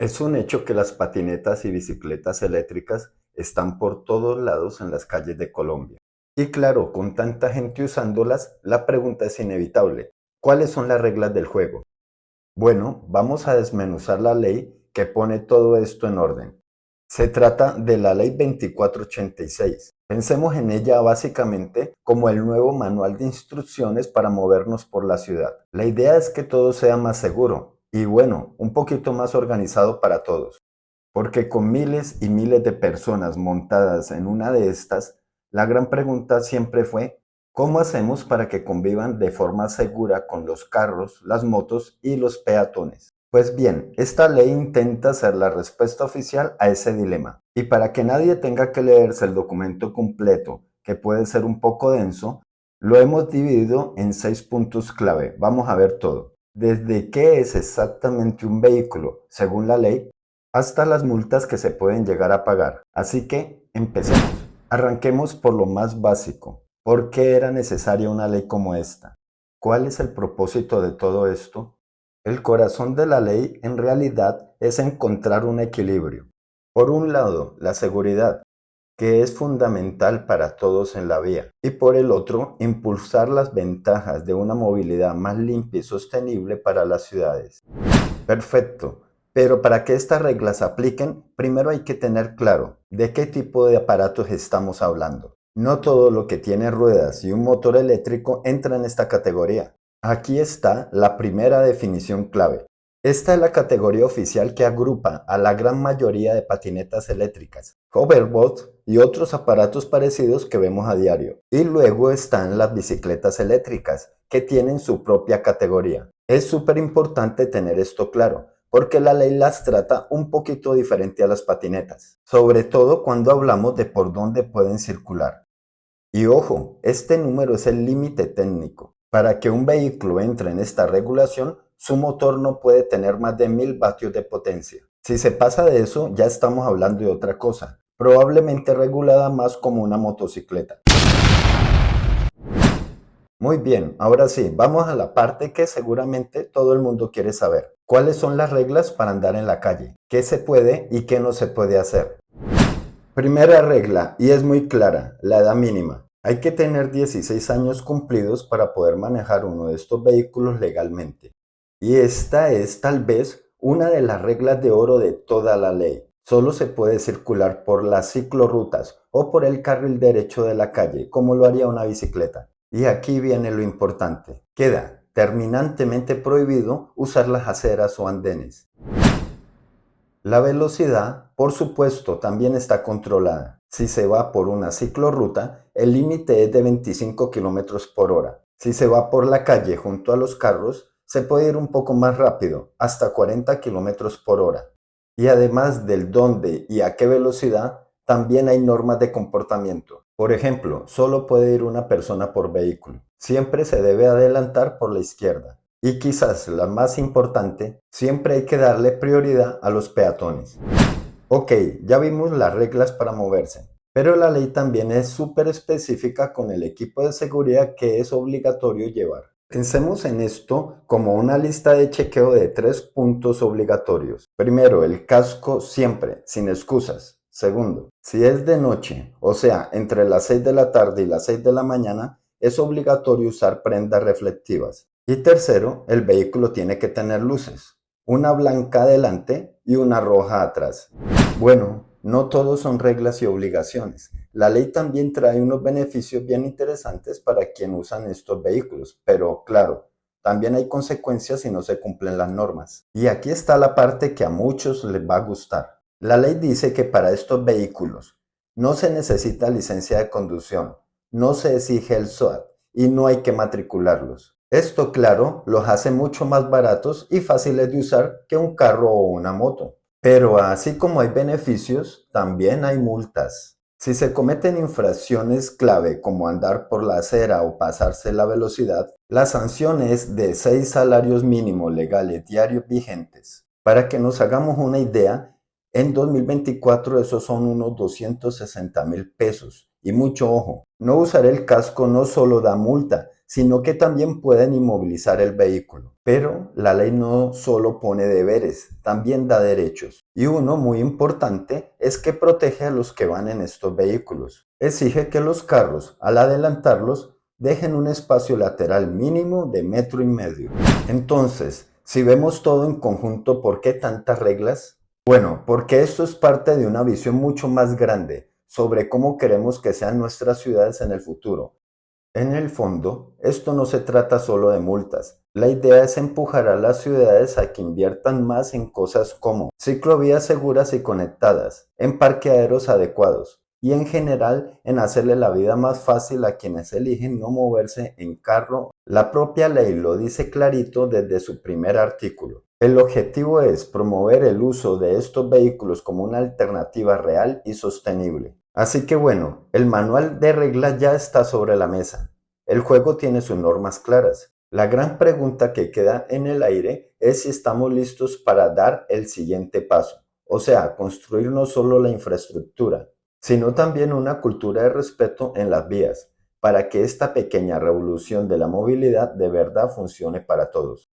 Es un hecho que las patinetas y bicicletas eléctricas están por todos lados en las calles de Colombia. Y claro, con tanta gente usándolas, la pregunta es inevitable. ¿Cuáles son las reglas del juego? Bueno, vamos a desmenuzar la ley que pone todo esto en orden. Se trata de la Ley 2486. Pensemos en ella básicamente como el nuevo manual de instrucciones para movernos por la ciudad. La idea es que todo sea más seguro y bueno, un poquito más organizado para todos. Porque con miles y miles de personas montadas en una de estas, la gran pregunta siempre fue, ¿cómo hacemos para que convivan de forma segura con los carros, las motos y los peatones? Pues bien, esta ley intenta ser la respuesta oficial a ese dilema. Y para que nadie tenga que leerse el documento completo, que puede ser un poco denso, lo hemos dividido en 6 puntos clave. Vamos a ver todo. Desde qué es exactamente un vehículo, según la ley, hasta las multas que se pueden llegar a pagar. Así que empecemos. Arranquemos por lo más básico. ¿Por qué era necesaria una ley como esta? ¿Cuál es el propósito de todo esto? El corazón de la ley en realidad es encontrar un equilibrio. Por un lado, la seguridad, que es fundamental para todos en la vía, y por el otro, impulsar las ventajas de una movilidad más limpia y sostenible para las ciudades. Perfecto, pero para que estas reglas se apliquen, primero hay que tener claro de qué tipo de aparatos estamos hablando. No todo lo que tiene ruedas y un motor eléctrico entra en esta categoría. Aquí está la primera definición clave. Esta es la categoría oficial que agrupa a la gran mayoría de patinetas eléctricas, hoverboards y otros aparatos parecidos que vemos a diario. Y luego están las bicicletas eléctricas, que tienen su propia categoría. Es súper importante tener esto claro, porque la ley las trata un poquito diferente a las patinetas, sobre todo cuando hablamos de por dónde pueden circular. Y ojo, este número es el límite técnico. Para que un vehículo entre en esta regulación, su motor no puede tener más de 1000 vatios de potencia. Si se pasa de eso, ya estamos hablando de otra cosa, probablemente regulada más como una motocicleta. Muy bien, ahora sí, vamos a la parte que seguramente todo el mundo quiere saber. ¿Cuáles son las reglas para andar en la calle? ¿Qué se puede y qué no se puede hacer? Primera regla, y es muy clara, la edad mínima. Hay que tener 16 años cumplidos para poder manejar uno de estos vehículos legalmente. Y esta es tal vez una de las reglas de oro de toda la ley. Solo se puede circular por las ciclorrutas o por el carril derecho de la calle, como lo haría una bicicleta. Y aquí viene lo importante. Queda terminantemente prohibido usar las aceras o andenes. La velocidad, por supuesto, también está controlada. Si se va por una ciclorruta, el límite es de 25 km por hora. Si se va por la calle junto a los carros, se puede ir un poco más rápido, hasta 40 km por hora. Y además del dónde y a qué velocidad, también hay normas de comportamiento. Por ejemplo, solo puede ir una persona por vehículo. Siempre se debe adelantar por la izquierda. Y quizás la más importante, siempre hay que darle prioridad a los peatones. Ok, ya vimos las reglas para moverse, pero la ley también es súper específica con el equipo de seguridad que es obligatorio llevar. Pensemos en esto como una lista de chequeo de 3 puntos obligatorios. Primero, el casco siempre, sin excusas. Segundo, si es de noche, o sea, entre las 6 de la tarde y las 6 de la mañana, es obligatorio usar prendas reflectivas. Y tercero, el vehículo tiene que tener luces, una blanca adelante y una roja atrás. Bueno, no todos son reglas y obligaciones. La ley también trae unos beneficios bien interesantes para quien usan estos vehículos, pero claro, también hay consecuencias si no se cumplen las normas. Y aquí está la parte que a muchos les va a gustar. La ley dice que para estos vehículos no se necesita licencia de conducción, no se exige el SOAT y no hay que matricularlos. Esto, claro, los hace mucho más baratos y fáciles de usar que un carro o una moto. Pero así como hay beneficios, también hay multas. Si se cometen infracciones clave como andar por la acera o pasarse la velocidad, la sanción es de 6 salarios mínimos legales diarios vigentes. Para que nos hagamos una idea, en 2024 esos son unos 260,000 pesos. Y mucho ojo, no usar el casco no solo da multa, sino que también pueden inmovilizar el vehículo. Pero la ley no solo pone deberes, también da derechos. Y uno muy importante es que protege a los que van en estos vehículos. Exige que los carros, al adelantarlos, dejen un espacio lateral mínimo de 1,5 metros. Entonces, si vemos todo en conjunto, ¿por qué tantas reglas? Bueno, porque esto es parte de una visión mucho más grande sobre cómo queremos que sean nuestras ciudades en el futuro. En el fondo, esto no se trata solo de multas. La idea es empujar a las ciudades a que inviertan más en cosas como ciclovías seguras y conectadas, en parqueaderos adecuados y en general en hacerle la vida más fácil a quienes eligen no moverse en carro. La propia ley lo dice clarito desde su primer artículo. El objetivo es promover el uso de estos vehículos como una alternativa real y sostenible. Así que bueno, el manual de reglas ya está sobre la mesa. El juego tiene sus normas claras. La gran pregunta que queda en el aire es si estamos listos para dar el siguiente paso. O sea, construir no solo la infraestructura, sino también una cultura de respeto en las vías, para que esta pequeña revolución de la movilidad de verdad funcione para todos.